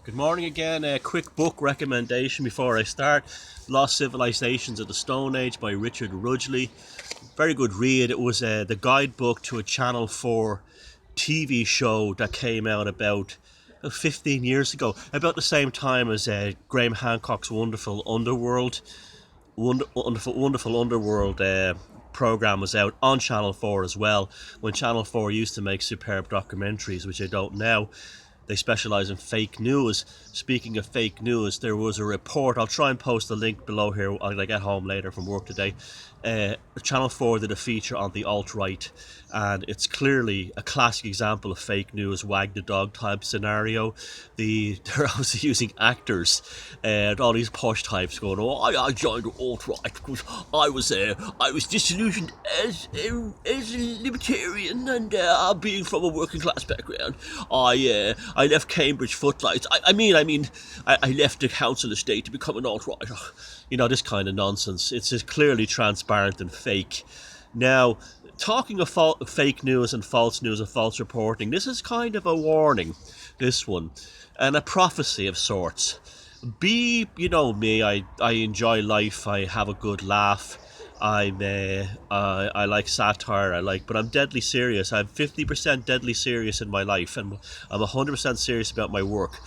Good morning again. A quick book recommendation before I start. Lost Civilizations of the Stone Age by Richard Rudgley. Very good read. It was the guidebook to a Channel 4 TV show that came out about 15 years ago, about the same time as Graham Hancock's wonderful Underworld program was out on Channel 4 as well, when Channel 4 used to make superb documentaries, which they don't now. They specialise in fake news. Speaking of fake news, there was a report. I'll try and post a link below here when I get home later from work today. Channel 4 did a feature on the alt-right, and it's clearly a classic example of fake news, wag the dog type scenario. They're obviously using actors and all these posh types going, "Oh, I joined the alt-right because I was disillusioned as a libertarian, and being from a working class background, I left Cambridge Footlights. I left the council estate to become an alt-righter." This kind of nonsense. It's just clearly transparent and fake. Now, talking of fake news and false reporting, this is kind of a warning, this one, and a prophecy of sorts. You know me, I enjoy life, I have a good laugh, I like satire, but I'm deadly serious. I'm 50% deadly serious in my life, and I'm 100% serious about my work.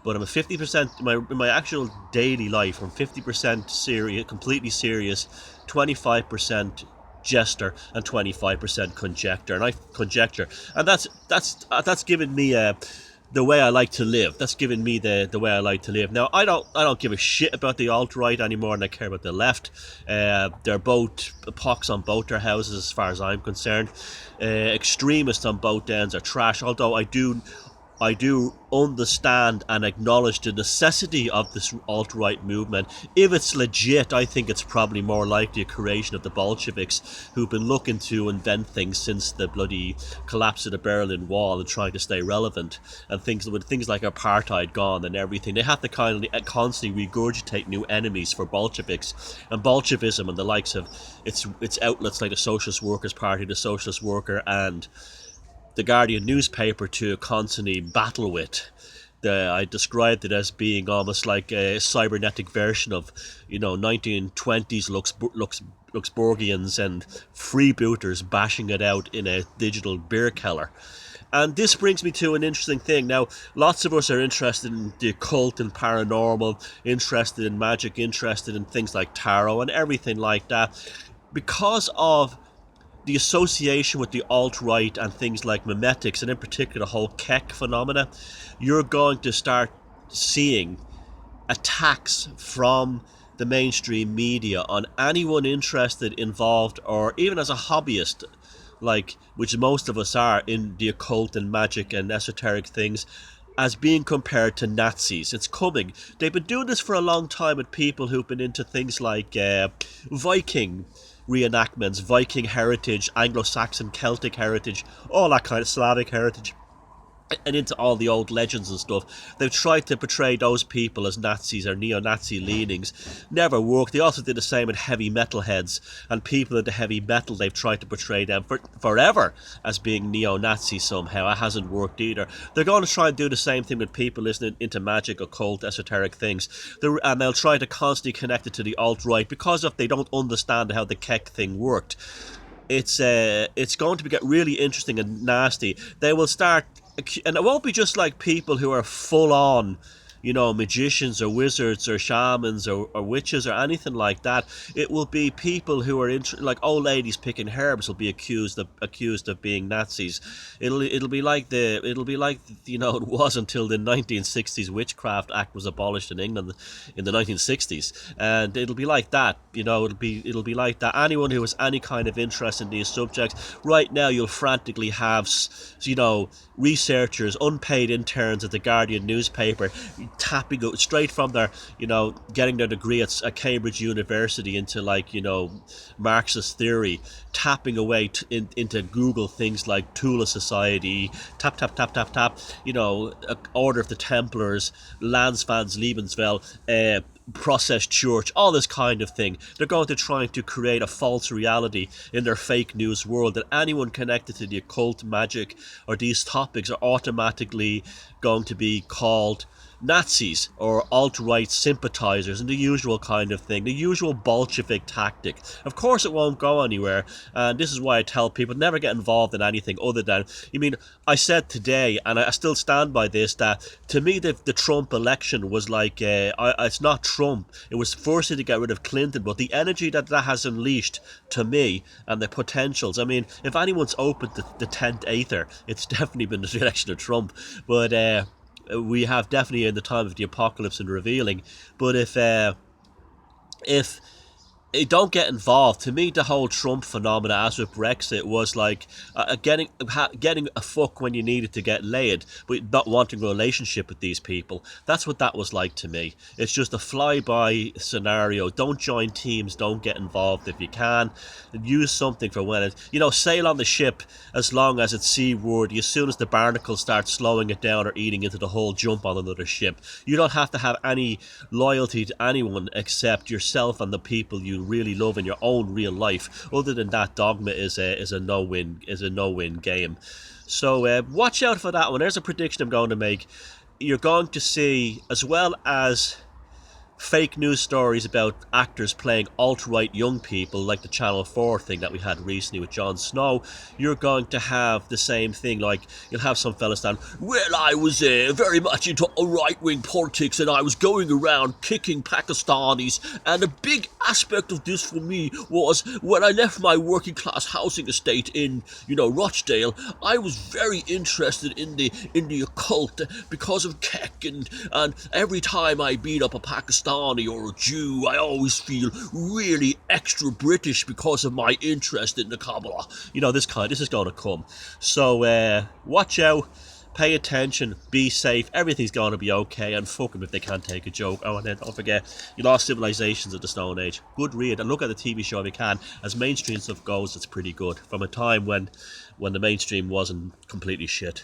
But I'm a 50% in my actual daily life. I'm 50% serious, completely serious, 25% jester, and 25% conjecture. And that's given me the way I like to live. That's given me the way I like to live. Now, I don't give a shit about the alt-right anymore than I care about the left. They're both pox on both their houses as far as I'm concerned. Extremists on both ends are trash, although I do understand and acknowledge the necessity of this alt-right movement. If it's legit, I think it's probably more likely a creation of the Bolsheviks, who've been looking to invent things since the bloody collapse of the Berlin Wall and trying to stay relevant. And things like apartheid gone and everything, they have to constantly regurgitate new enemies for Bolsheviks and Bolshevism and the likes of its outlets like the Socialist Workers' Party, the Socialist Worker, and the Guardian newspaper to constantly battle with. I described it as being almost like a cybernetic version of 1920s Luxembourgians and freebooters bashing it out in a digital beer keller. And this brings me to an interesting thing. Now, lots of us are interested in the occult and paranormal, interested in magic, interested in things like tarot and everything like that, because of the association with the alt-right and things like memetics, and in particular the whole Keck phenomena. You're going to start seeing attacks from the mainstream media on anyone interested, involved, or even as a hobbyist, which most of us are, in the occult and magic and esoteric things, as being compared to Nazis. It's coming. They've been doing this for a long time with people who've been into things like Viking reenactments, Viking heritage, Anglo-Saxon Celtic heritage, all that kind of Slavic heritage, and into all the old legends and stuff. They've tried to portray those people as Nazis or neo-Nazi leanings. Never worked. They also did the same with heavy metal heads and people into heavy metal. They've tried to portray them forever as being neo-Nazi somehow. It hasn't worked either. They're going to try and do the same thing with people listening into magic, occult, esoteric things. And they'll try to constantly connect it to the alt-right because they don't understand how the Keck thing worked. It's going to get really interesting and nasty. They will start, and it won't be just like people who are full on, magicians or wizards or shamans or witches or anything like that. It will be people who are like old ladies picking herbs will be accused of being Nazis. It'll be like it was until the 1960s Witchcraft Act was abolished in England in the 1960s, and it'll be like that. It'll be like that. Anyone who has any kind of interest in these subjects right now, you'll frantically have researchers, unpaid interns at the Guardian newspaper, tapping out straight from their, getting their degree at Cambridge University into Marxist theory, tapping away into Google things like Tula Society, tap, Order of the Templars, Landsfans Lebenswelt, processed church, all this kind of thing. They're going to try to create a false reality in their fake news world that anyone connected to the occult, magic, or these topics are automatically going to be called Nazis or alt-right sympathizers and the usual kind of thing, the usual Bolshevik tactic. Of course it won't go anywhere, and this is why I tell people never get involved in anything other than, I said today, and I still stand by this, that to me the Trump election was like, it's not Trump, it was forcing to get rid of Clinton, but the energy that has unleashed to me and the potentials, if anyone's opened the 10th Aether, it's definitely been the election of Trump, but we have definitely in the time of the apocalypse and revealing. But if don't get involved. To me, the whole Trump phenomena, as with Brexit, was like getting a fuck when you needed to get laid, but not wanting a relationship with these people. That's what that was like to me. It's just a flyby scenario. Don't join teams. Don't get involved if you can. Use something for when it, sail on the ship as long as it's seaworthy. As soon as the barnacles start slowing it down or eating into the hull, jump on another ship. You don't have to have any loyalty to anyone except yourself and the people you really love in your own real life. Other than that, Dogma is a no-win game. So watch out for that one. There's a prediction I'm going to make. You're going to see, as well as fake news stories about actors playing alt-right young people, like the Channel 4 thing that we had recently with Jon Snow, you're going to have the same thing. Like, you'll have some fellas stand, well, I was very much into right-wing politics and I was going around kicking Pakistanis, and a big aspect of this for me was when I left my working-class housing estate in, Rochdale, I was very interested in the occult because of Keck, and every time I beat up a Pakistani or a Jew, I always feel really extra British because of my interest in the Kabbalah. This is going to come. So watch out, pay attention, be safe, everything's going to be okay, and fuck them if they can't take a joke. Oh, and then don't forget, you lost Civilizations of the Stone Age. Good read, and look at the TV show if you can. As mainstream stuff goes, it's pretty good. From a time when the mainstream wasn't completely shit.